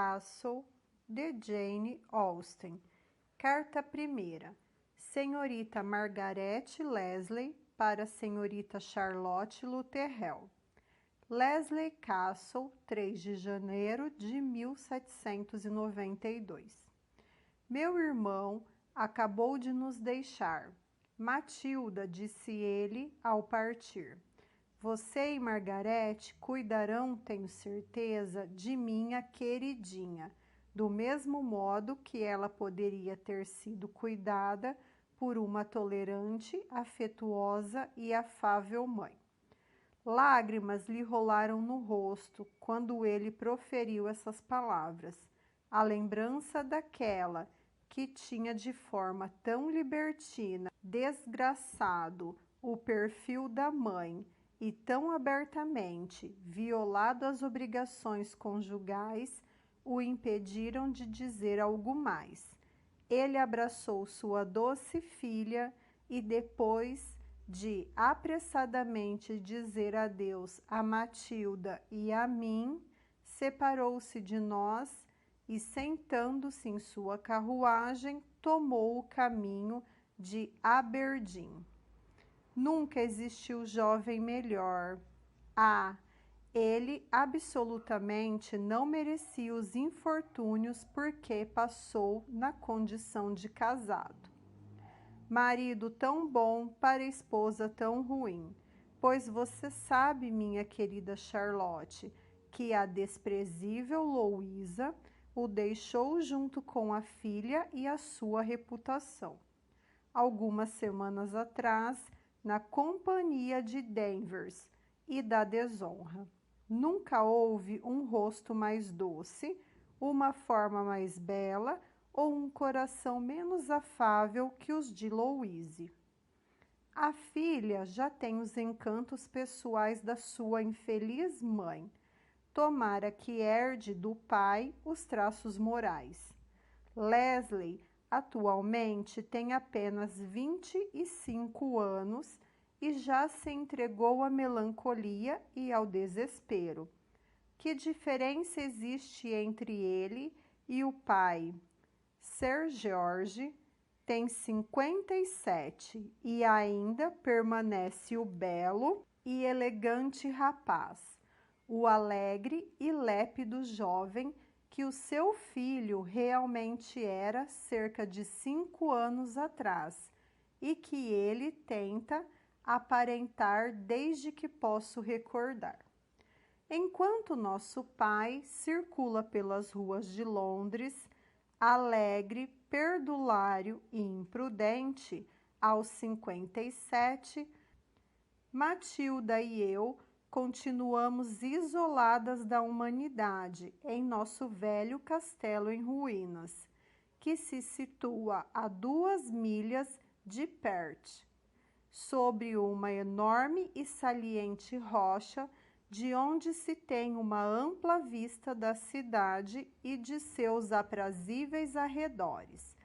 Castle, de Jane Austen. Carta primeira. Senhorita Margaret Leslie para Senhorita Charlotte Lutterell. Leslie Castle, 3 de janeiro de 1792. Meu irmão acabou de nos deixar. Matilda, disse ele ao partir. Você e Margarete cuidarão, tenho certeza, de minha queridinha, do mesmo modo que ela poderia ter sido cuidada por uma tolerante, afetuosa e afável mãe. Lágrimas lhe rolaram no rosto quando ele proferiu essas palavras. A lembrança daquela que tinha de forma tão libertina desgraçado o perfil da mãe e tão abertamente violado as obrigações conjugais o impediram de dizer algo mais. Ele abraçou sua doce filha e depois de apressadamente dizer adeus a Matilda e a mim, separou-se de nós e, sentando-se em sua carruagem, tomou o caminho de Aberdeen. Nunca existiu jovem melhor. Ele absolutamente não merecia os infortúnios porque passou na condição de casado. Marido tão bom para esposa tão ruim, pois você sabe, minha querida Charlotte, que a desprezível Louisa o deixou junto com a filha e a sua reputação. Algumas semanas atrás, na companhia de Danvers e da desonra. Nunca houve um rosto mais doce, uma forma mais bela ou um coração menos afável que os de Louise. A filha já tem os encantos pessoais da sua infeliz mãe. Tomara que herde do pai os traços morais. Leslie atualmente tem apenas 25 anos e já se entregou à melancolia e ao desespero. Que diferença existe entre ele e o pai? Sir George tem 57 e ainda permanece o belo e elegante rapaz, o alegre e lépido jovem que o seu filho realmente era cerca de 5 anos atrás e que ele tenta aparentar desde que posso recordar. Enquanto nosso pai circula pelas ruas de Londres, alegre, perdulário e imprudente, aos 57, Matilda e eu continuamos isoladas da humanidade em nosso velho castelo em ruínas, que se situa a 2 milhas de Perth, sobre uma enorme e saliente rocha, de onde se tem uma ampla vista da cidade e de seus aprazíveis arredores.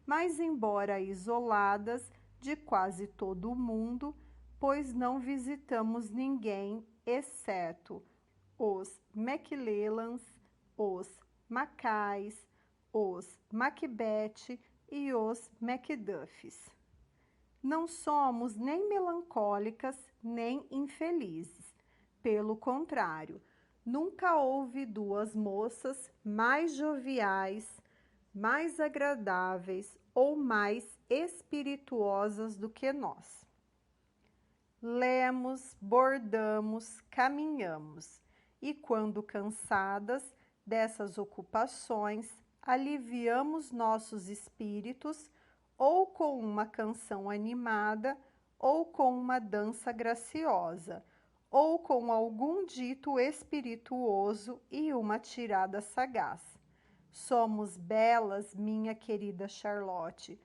Mas, embora isoladas de quase todo o mundo, pois não visitamos ninguém, exceto os Maclellans, os Mackays, os Macbeth e os Macduffs. Não somos nem melancólicas, nem infelizes. Pelo contrário, nunca houve 2 moças mais joviais, mais agradáveis ou mais espirituosas do que nós. Lemos, bordamos, caminhamos e, quando cansadas dessas ocupações, aliviamos nossos espíritos ou com uma canção animada, ou com uma dança graciosa, ou com algum dito espirituoso e uma tirada sagaz. Somos belas, minha querida Charlotte,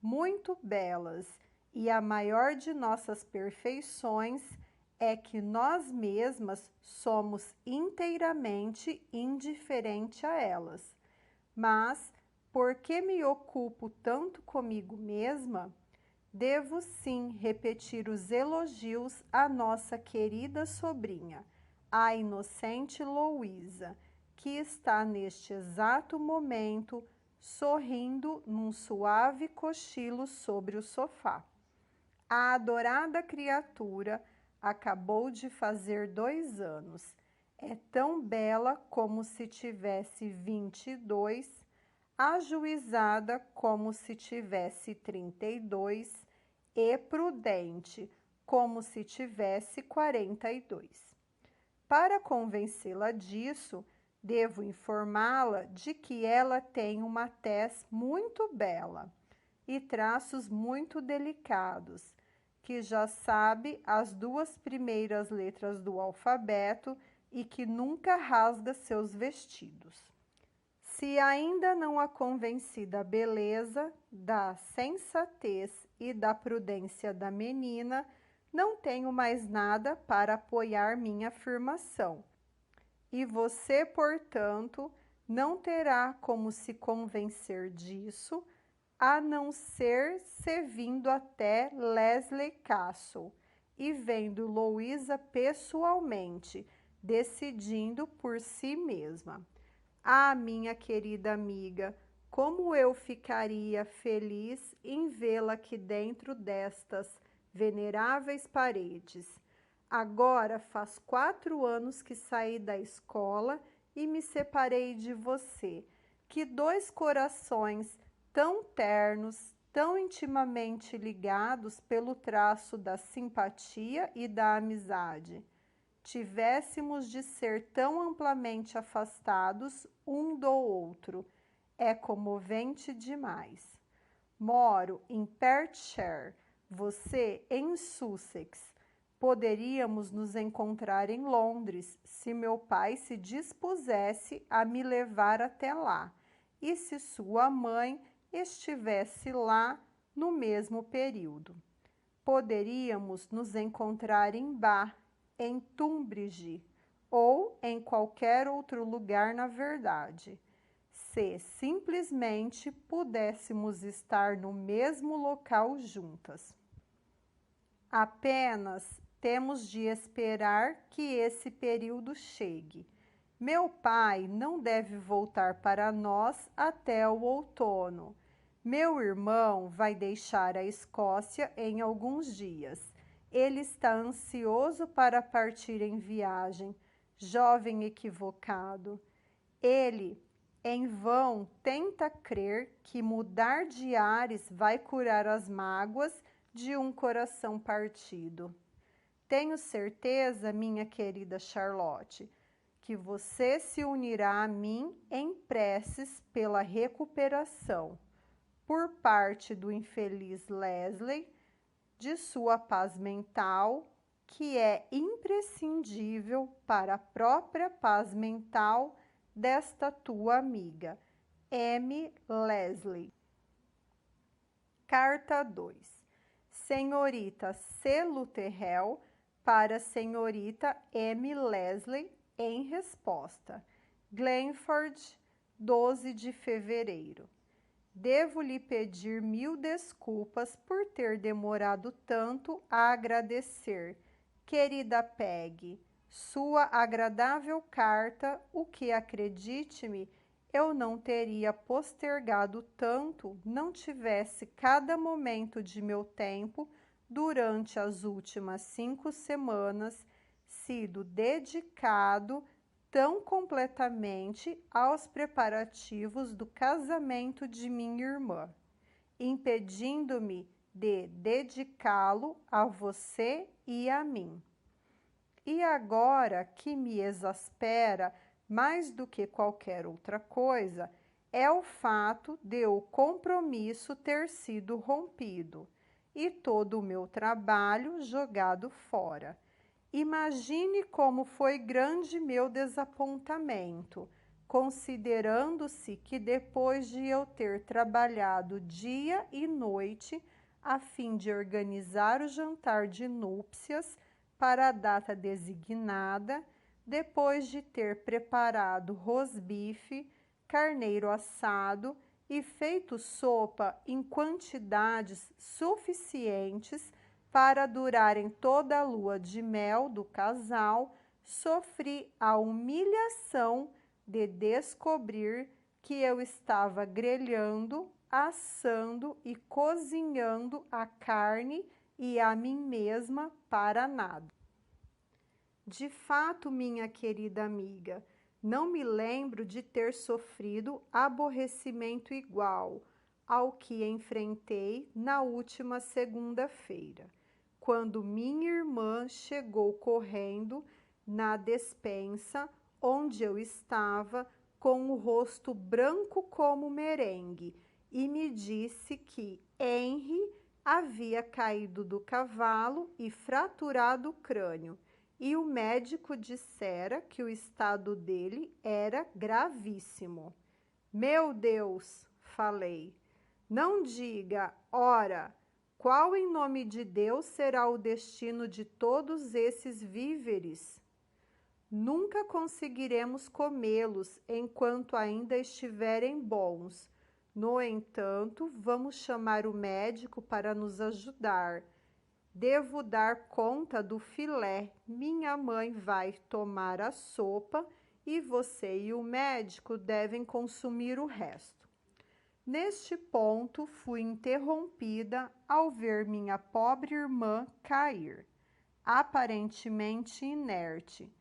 muito belas, e a maior de nossas perfeições é que nós mesmas somos inteiramente indiferente a elas. Mas, porque me ocupo tanto comigo mesma, devo sim repetir os elogios à nossa querida sobrinha, a inocente Louisa, que está neste exato momento sorrindo num suave cochilo sobre o sofá. A adorada criatura acabou de fazer 2 anos. É tão bela como se tivesse 22, ajuizada como se tivesse 32 e prudente como se tivesse 42. Para convencê-la disso, devo informá-la de que ela tem uma tez muito bela e traços muito delicados, que já sabe as 2 primeiras letras do alfabeto e que nunca rasga seus vestidos. Se ainda não a convenci da beleza, da sensatez e da prudência da menina, não tenho mais nada para apoiar minha afirmação. E você, portanto, não terá como se convencer disso, a não ser se vindo até Leslie Castle e vendo Louisa pessoalmente, decidindo por si mesma. Ah, minha querida amiga, como eu ficaria feliz em vê-la aqui dentro destas veneráveis paredes. Agora faz 4 anos que saí da escola e me separei de você. Que 2 corações tão ternos, tão intimamente ligados pelo traço da simpatia e da amizade, tivéssemos de ser tão amplamente afastados um do outro. É comovente demais. Moro em Perthshire, você em Sussex. Poderíamos nos encontrar em Londres, se meu pai se dispusesse a me levar até lá, e se sua mãe estivesse lá no mesmo período. Poderíamos nos encontrar em Bath, em Tunbridge ou em qualquer outro lugar, na verdade, se simplesmente pudéssemos estar no mesmo local juntas. Apenas temos de esperar que esse período chegue. Meu pai não deve voltar para nós até o outono. Meu irmão vai deixar a Escócia em alguns dias. Ele está ansioso para partir em viagem, jovem equivocado. Ele, em vão, tenta crer que mudar de ares vai curar as mágoas de um coração partido. Tenho certeza, minha querida Charlotte, que você se unirá a mim em preces pela recuperação, por parte do infeliz Leslie, de sua paz mental, que é imprescindível para a própria paz mental desta tua amiga, M. Leslie. Carta 2. Senhorita C. Lutterell para Senhorita M. Leslie, em resposta. Glenford, 12 de fevereiro. Devo lhe pedir 1000 desculpas por ter demorado tanto a agradecer. Querida Peggy, sua agradável carta, o que, acredite-me, eu não teria postergado tanto, não tivesse cada momento de meu tempo, durante as últimas 5 semanas, sido dedicado tão completamente aos preparativos do casamento de minha irmã, impedindo-me de dedicá-lo a você e a mim. E agora que me exaspera mais do que qualquer outra coisa, é o fato de o compromisso ter sido rompido e todo o meu trabalho jogado fora. Imagine como foi grande meu desapontamento, considerando-se que depois de eu ter trabalhado dia e noite a fim de organizar o jantar de núpcias para a data designada, depois de ter preparado rosbife, carneiro assado e feito sopa em quantidades suficientes para durarem toda a lua de mel do casal, sofri a humilhação de descobrir que eu estava grelhando, assando e cozinhando a carne e a mim mesma para nada. De fato, minha querida amiga, não me lembro de ter sofrido aborrecimento igual ao que enfrentei na última segunda-feira, quando minha irmã chegou correndo na despensa onde eu estava com o rosto branco como merengue e me disse que Henry havia caído do cavalo e fraturado o crânio, e o médico dissera que o estado dele era gravíssimo. Meu Deus, falei, não diga, ora, qual em nome de Deus será o destino de todos esses víveres? Nunca conseguiremos comê-los enquanto ainda estiverem bons. No entanto, vamos chamar o médico para nos ajudar. Devo dar conta do filé. Minha mãe vai tomar a sopa e você e o médico devem consumir o resto. Neste ponto, fui interrompida ao ver minha pobre irmã cair, aparentemente inerte,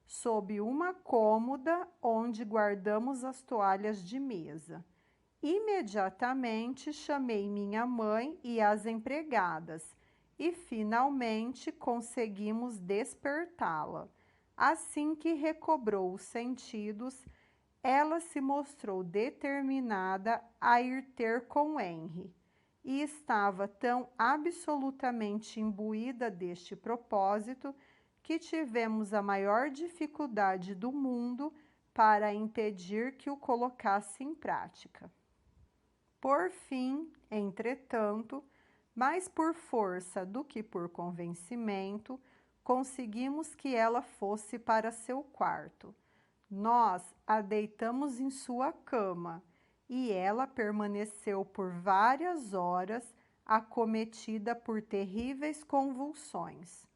sob uma cômoda onde guardamos as toalhas de mesa. Imediatamente chamei minha mãe e as empregadas e finalmente conseguimos despertá-la. Assim que recobrou os sentidos, ela se mostrou determinada a ir ter com Henry e estava tão absolutamente imbuída deste propósito que tivemos a maior dificuldade do mundo para impedir que o colocasse em prática. Por fim, entretanto, mais por força do que por convencimento, conseguimos que ela fosse para seu quarto. Nós a deitamos em sua cama e ela permaneceu por várias horas acometida por terríveis convulsões.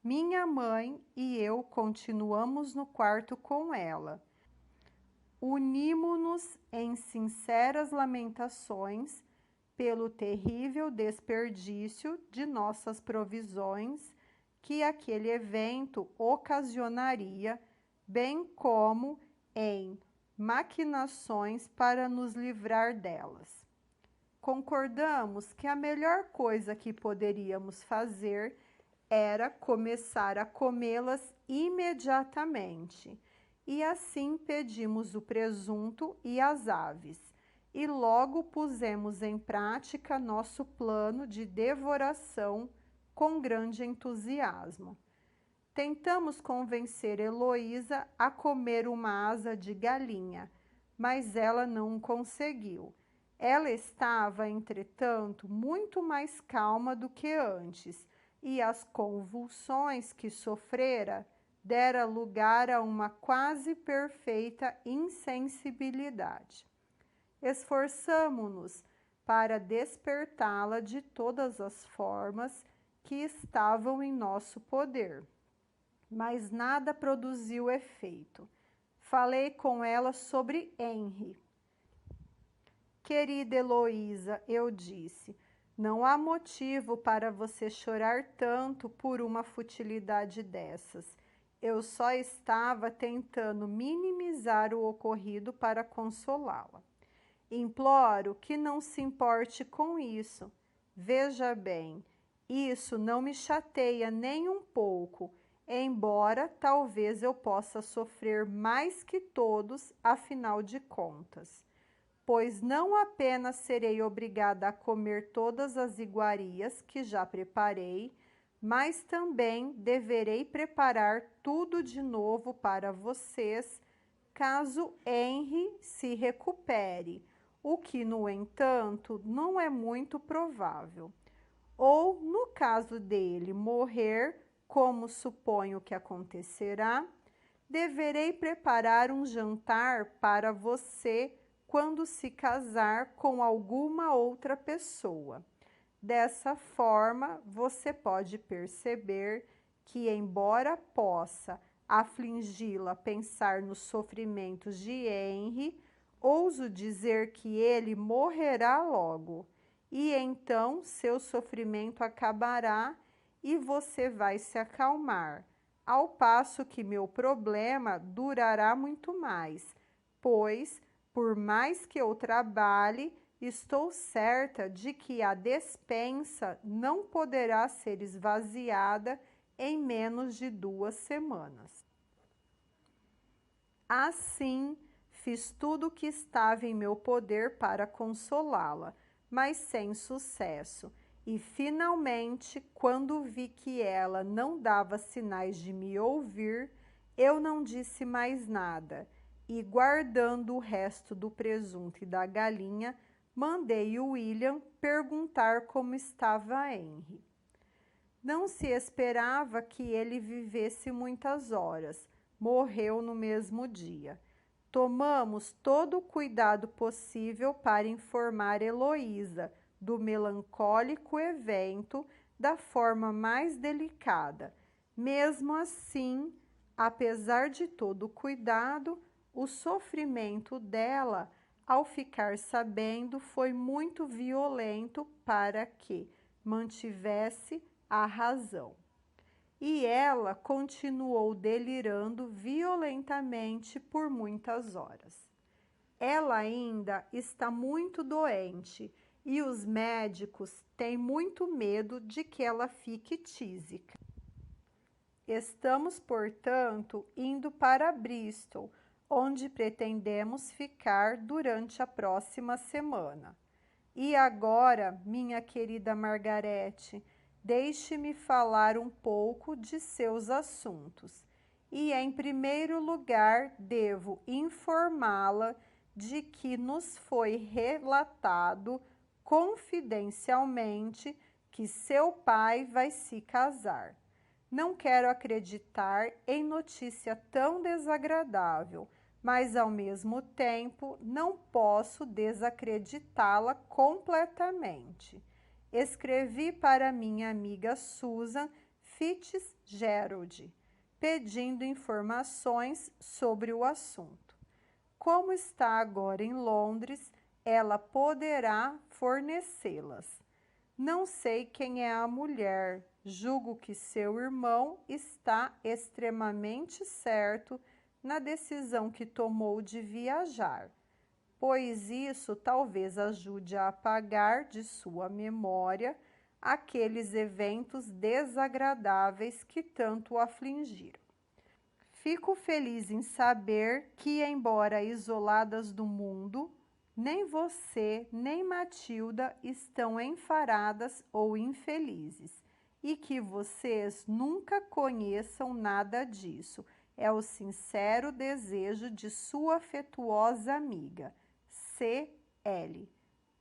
Minha mãe e eu continuamos no quarto com ela. Unimo-nos em sinceras lamentações pelo terrível desperdício de nossas provisões que aquele evento ocasionaria, bem como em maquinações para nos livrar delas. Concordamos que a melhor coisa que poderíamos fazer era começar a comê-las imediatamente, e assim pedimos o presunto e as aves, e logo pusemos em prática nosso plano de devoração com grande entusiasmo. Tentamos convencer Heloísa a comer uma asa de galinha, mas ela não conseguiu. Ela estava, entretanto, muito mais calma do que antes, e as convulsões que sofrera dera lugar a uma quase perfeita insensibilidade. Esforçamo-nos para despertá-la de todas as formas que estavam em nosso poder, mas nada produziu efeito. Falei com ela sobre Henry. Querida Heloísa, eu disse, não há motivo para você chorar tanto por uma futilidade dessas. Eu só estava tentando minimizar o ocorrido para consolá-la. Imploro que não se importe com isso. Veja bem, isso não me chateia nem um pouco, embora talvez eu possa sofrer mais que todos, afinal de contas. Pois não apenas serei obrigada a comer todas as iguarias que já preparei, mas também deverei preparar tudo de novo para vocês, caso Henry se recupere, o que, no entanto, não é muito provável. Ou, no caso dele morrer, como suponho que acontecerá, deverei preparar um jantar para você quando se casar com alguma outra pessoa. Dessa forma, você pode perceber que, embora possa afligi-la pensar nos sofrimentos de Henry, ouso dizer que ele morrerá logo, e então seu sofrimento acabará e você vai se acalmar, ao passo que meu problema durará muito mais, pois, por mais que eu trabalhe, estou certa de que a despensa não poderá ser esvaziada em menos de 2 semanas. Assim, fiz tudo o que estava em meu poder para consolá-la, mas sem sucesso. E, finalmente, quando vi que ela não dava sinais de me ouvir, eu não disse mais nada e, guardando o resto do presunto e da galinha, mandei o William perguntar como estava Henry. Não se esperava que ele vivesse muitas horas. Morreu no mesmo dia. Tomamos todo o cuidado possível para informar Heloísa do melancólico evento da forma mais delicada. Mesmo assim, apesar de todo o cuidado, o sofrimento dela, ao ficar sabendo, foi muito violento para que mantivesse a razão. E ela continuou delirando violentamente por muitas horas. Ela ainda está muito doente e os médicos têm muito medo de que ela fique tísica. Estamos, portanto, indo para Bristol, onde pretendemos ficar durante a próxima semana. E agora, minha querida Margarete, deixe-me falar um pouco de seus assuntos. E, em primeiro lugar, devo informá-la de que nos foi relatado confidencialmente que seu pai vai se casar. Não quero acreditar em notícia tão desagradável, mas ao mesmo tempo não posso desacreditá-la completamente. Escrevi para minha amiga Susan Fitzgerald, pedindo informações sobre o assunto. Como está agora em Londres, ela poderá fornecê-las. Não sei quem é a mulher, julgo que seu irmão está extremamente certo na decisão que tomou de viajar, pois isso talvez ajude a apagar de sua memória aqueles eventos desagradáveis que tanto o afligiram. Fico feliz em saber que, embora isoladas do mundo, nem você nem Matilda estão enfaradas ou infelizes, e que vocês nunca conheçam nada disso. É o sincero desejo de sua afetuosa amiga, C.L.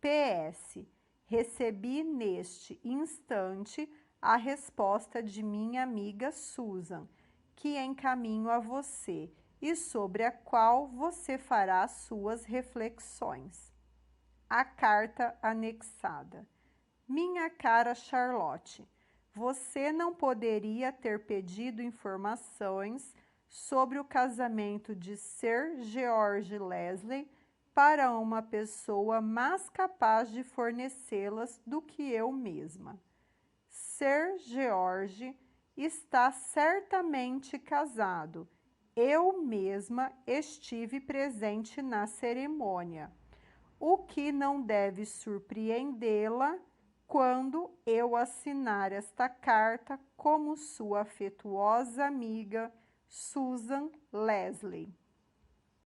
P.S. Recebi neste instante a resposta de minha amiga Susan, que encaminho a você e sobre a qual você fará suas reflexões. A carta anexada. Minha cara Charlotte, você não poderia ter pedido informações sobre o casamento de Sir George Leslie para uma pessoa mais capaz de fornecê-las do que eu mesma. Sir George está certamente casado. Eu mesma estive presente na cerimônia, o que não deve surpreendê-la quando eu assinar esta carta como sua afetuosa amiga Susan Leslie.